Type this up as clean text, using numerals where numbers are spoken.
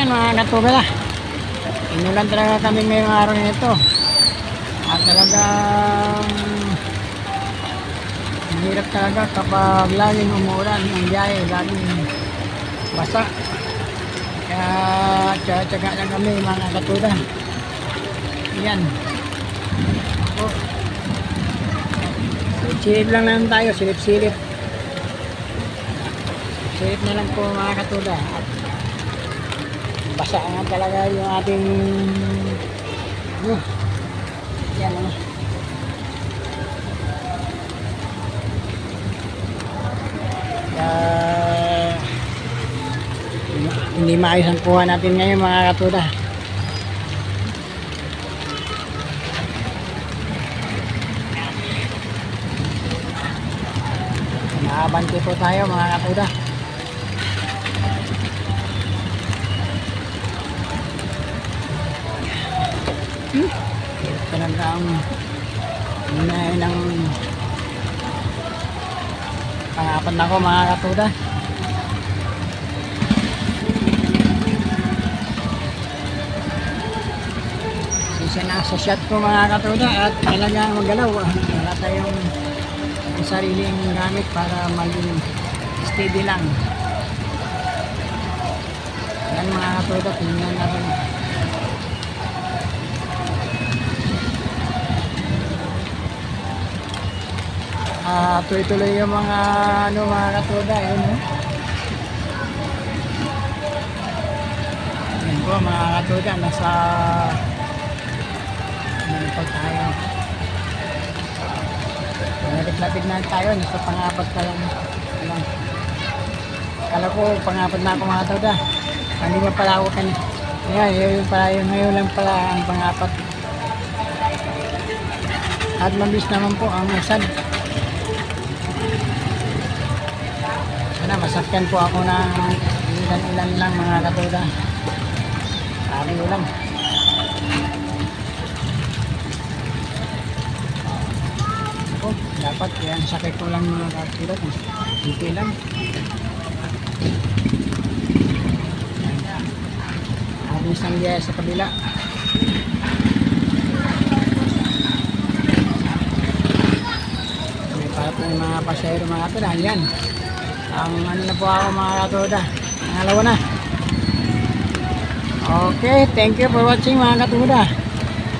Yan mga katubala. Inulan talaga kami ngayong araw nito. At talagang hirap talaga kapag laging umuulan ng biyahe, laging basa. Kaya tsaga lang kami mga katubala. Yan. Oh. Silip lang naman tayo, silip-silip. Silip na lang po mga katubala. At basa nga talaga yung ating yan hindi maayos ang kuha natin ngayon mga katuda. Naabante po tayo mga katuda. Talagang hinahin ng pangapat na ko mga katuda. Sisa na sa shot ko mga katuda at talagang magalaw. Wala tayong sariling gamit para maging steady lang. Yan mga katuda, tingnan natin. Tuloy-tuloy yung mga mga katuda yun yan po mga katuda, nasa po tayo, lapit na tayo, nasa pangapat pa lang. Kala ko pangapat na ako mga katuda, hindi mo pala ako yun pala, yun ngayon lang pala ang pangapat at mabilis naman po ang masad. Masakyan po ako ng ilan lang mga katuda. Sabi ko lang. Ako, dapat yan sakit ko lang mga katuda. Hindi lang. Habis ng biya sa kabila. May para po yung mga pasayro mga katuda. Yan. Ang ano na po ako mga katuda, pangalawa na. Okay, thank you for watching mga katuda.